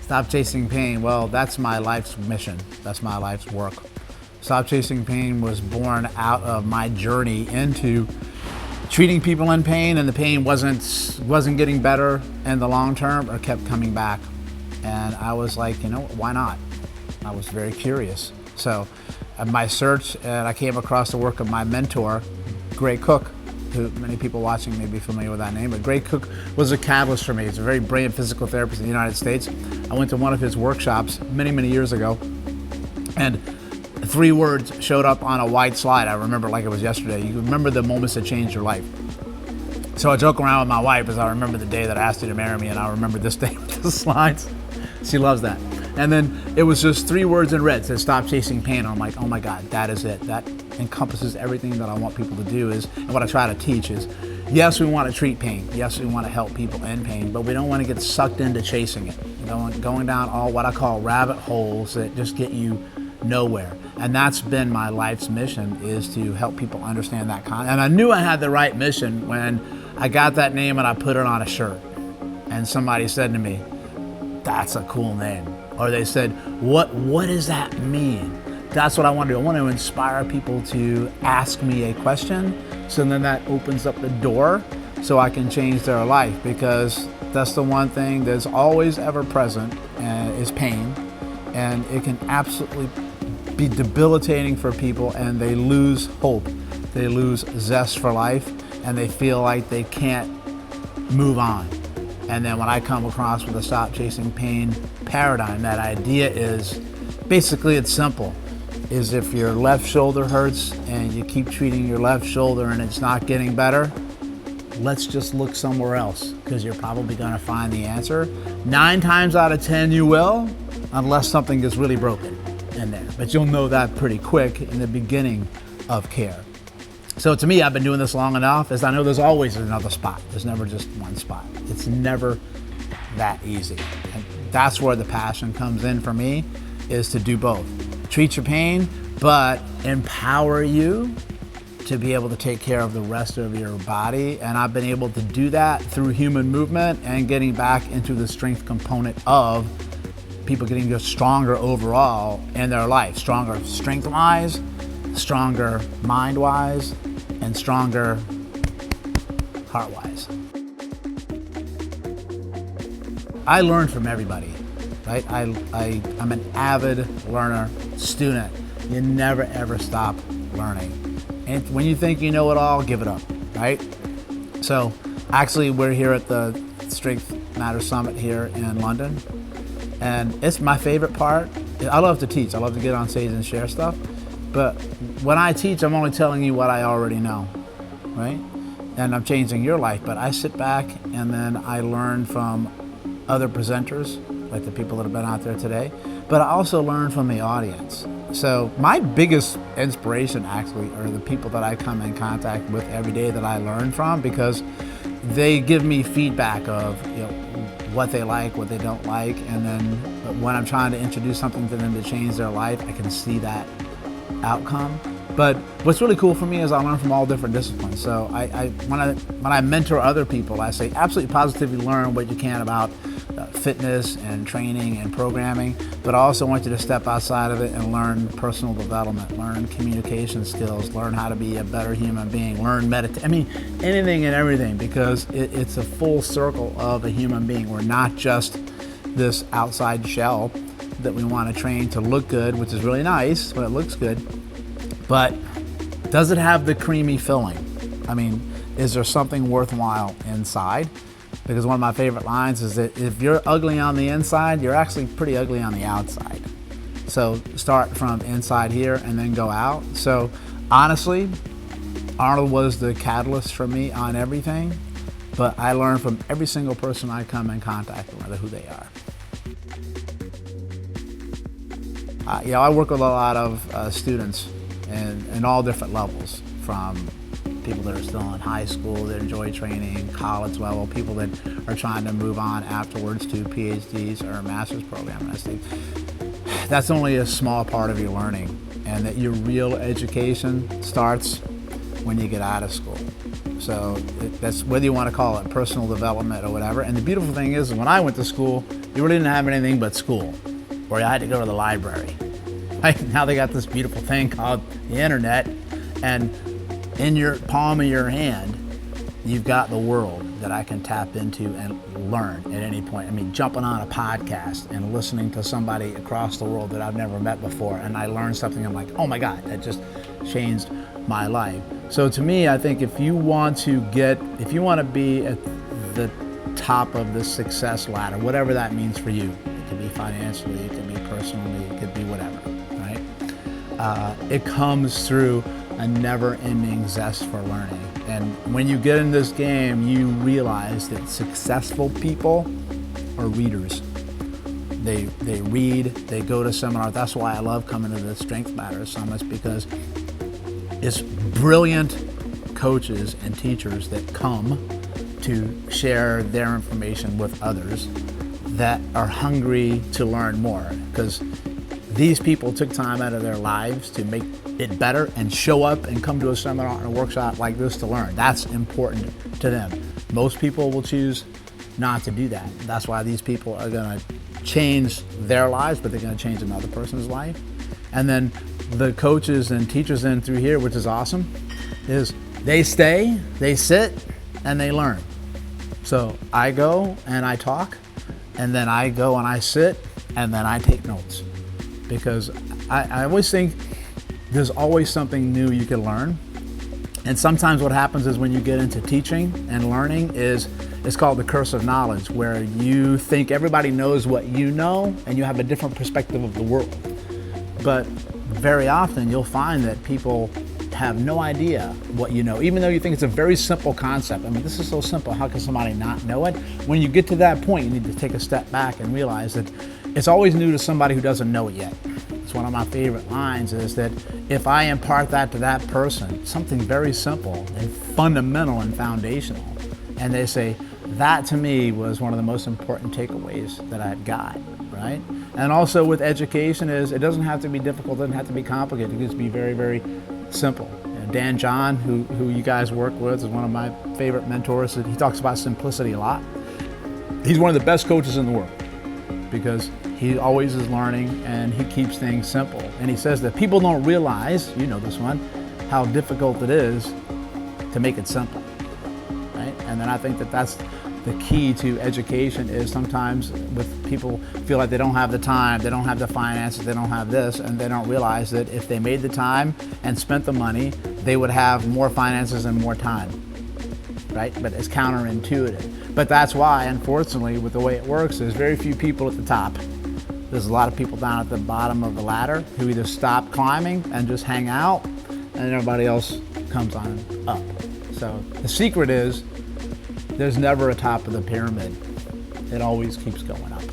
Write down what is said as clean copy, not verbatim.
Stop chasing pain. Well, that's my life's mission. That's my life's work. Stop Chasing Pain was born out of my journey into treating people in pain, and the pain wasn't getting better in the long term or kept coming back. And I was like, why not? I was very curious. So my search, and I came across the work of my mentor, Gray Cook, who many people watching may be familiar with that name, but Gray Cook was a catalyst for me. He's a very brilliant physical therapist in the United States. I went to one of his workshops many, many years ago, and 3 words showed up on a white slide. I remember like it was yesterday. You remember the moments that changed your life. So I joke around with my wife as I remember the day that I asked her to marry me, and I remember this day with the slides. She loves that. And then it was just 3 words in red. It said, stop chasing pain. I'm like, oh my God, that is it. That encompasses everything that I want people to do and what I try to teach is, yes, we want to treat pain. Yes, we want to help people in pain, but we don't want to get sucked into chasing it. Going down all what I call rabbit holes that just get you nowhere. And that's been my life's mission, is to help people understand that concept. And I knew I had the right mission when I got that name and I put it on a shirt. And somebody said to me, that's a cool name. Or they said, what does that mean? That's what I want to do. I want to inspire people to ask me a question, so then that opens up the door so I can change their life, because that's the one thing that's always ever present is pain. And it can absolutely be debilitating for people, and they lose hope. They lose zest for life, and they feel like they can't move on. And then when I come across with a Stop Chasing Pain paradigm, that idea is, basically it's simple, is if your left shoulder hurts and you keep treating your left shoulder and it's not getting better, let's just look somewhere else, because you're probably going to find the answer. 9 times out of 10 you will, unless something is really broken in there. But you'll know that pretty quick in the beginning of care. So to me, I've been doing this long enough, as I know there's always another spot. There's never just one spot. It's never that easy. And that's where the passion comes in for me, is to do both. Treat your pain, but empower you to be able to take care of the rest of your body. And I've been able to do that through human movement and getting back into the strength component of people getting just stronger overall in their life. Stronger strength-wise, stronger mind-wise, and stronger heart-wise. I learn from everybody, right? I'm an avid learner, student. You never ever stop learning. And when you think you know it all, give it up, right? So actually we're here at the Strength Matters Summit here in London. And it's my favorite part. I love to teach. I love to get on stage and share stuff. But when I teach, I'm only telling you what I already know, right? And I'm changing your life. But I sit back and then I learn from other presenters, like the people that have been out there today. But I also learn from the audience. So my biggest inspiration actually are the people that I come in contact with every day that I learn from, because they give me feedback of what they like, what they don't like, and then when I'm trying to introduce something to them to change their life, I can see that outcome. But what's really cool for me is I learn from all different disciplines. So when I mentor other people, I say absolutely positively learn what you can about fitness and training and programming, but I also want you to step outside of it and learn personal development, learn communication skills, learn how to be a better human being, learn meditation. I mean, anything and everything, because it's a full circle of a human being. We're not just this outside shell that we want to train to look good, which is really nice when it looks good, but does it have the creamy filling? I mean, is there something worthwhile inside? Because one of my favorite lines is that if you're ugly on the inside, you're actually pretty ugly on the outside. So start from inside here and then go out. So honestly, Arnold was the catalyst for me on everything, but I learn from every single person I come in contact with, no matter who they are. I work with a lot of students in all different levels, from people that are still in high school that enjoy training, college level, people that are trying to move on afterwards to PhDs or a master's program. And I think that's only a small part of your learning, and that your real education starts when you get out of school. So that's whether you want to call it personal development or whatever. And the beautiful thing is when I went to school, you really didn't have anything but school, or you had to go to the library. Right? Now they got this beautiful thing called the internet, and in your palm of your hand, you've got the world that I can tap into and learn at any point. I mean, jumping on a podcast and listening to somebody across the world that I've never met before, and I learn something, I'm like, oh my God, that just changed my life. So to me, I think if you want to be at the top of the success ladder, whatever that means for you, it could be financially, it could be personally, it could be whatever, right? It comes through a never-ending zest for learning. And when you get in this game, you realize that successful people are readers. They read, they go to seminars. That's why I love coming to the Strength Matters Summits, because it's brilliant coaches and teachers that come to share their information with others that are hungry to learn more, because these people took time out of their lives to make it better and show up and come to a seminar and a workshop like this to learn. That's important to them. Most people will choose not to do that. That's why these people are going to change their lives, but they're going to change another person's life. And then the coaches and teachers in through here, which is awesome, is they stay, they sit, and they learn. So I go and I talk, and then I go and I sit, and then I take notes. Because I always think there's always something new you can learn. And sometimes what happens is when you get into teaching and learning is, it's called the curse of knowledge, where you think everybody knows what you know and you have a different perspective of the world. But very often you'll find that people have no idea what you know, even though you think it's a very simple concept. I mean, this is so simple, how can somebody not know it? When you get to that point, you need to take a step back and realize that it's always new to somebody who doesn't know it yet. It's one of my favorite lines, is that if I impart that to that person, something very simple and fundamental and foundational, and they say, that to me was one of the most important takeaways that I had got, right? And also with education is, it doesn't have to be difficult, it doesn't have to be complicated, it can just be very, very simple. And Dan John, who you guys work with, is one of my favorite mentors. He talks about simplicity a lot. He's one of the best coaches in the world, because he always is learning and he keeps things simple. And he says that people don't realize, you know this one, how difficult it is to make it simple, right? And then I think that that's the key to education, is sometimes with people feel like they don't have the time, they don't have the finances, they don't have this, and they don't realize that if they made the time and spent the money, they would have more finances and more time, right? But it's counterintuitive. But that's why, unfortunately, with the way it works, there's very few people at the top. There's a lot of people down at the bottom of the ladder who either stop climbing and just hang out, and everybody else comes on up. So the secret is, there's never a top of the pyramid. It always keeps going up.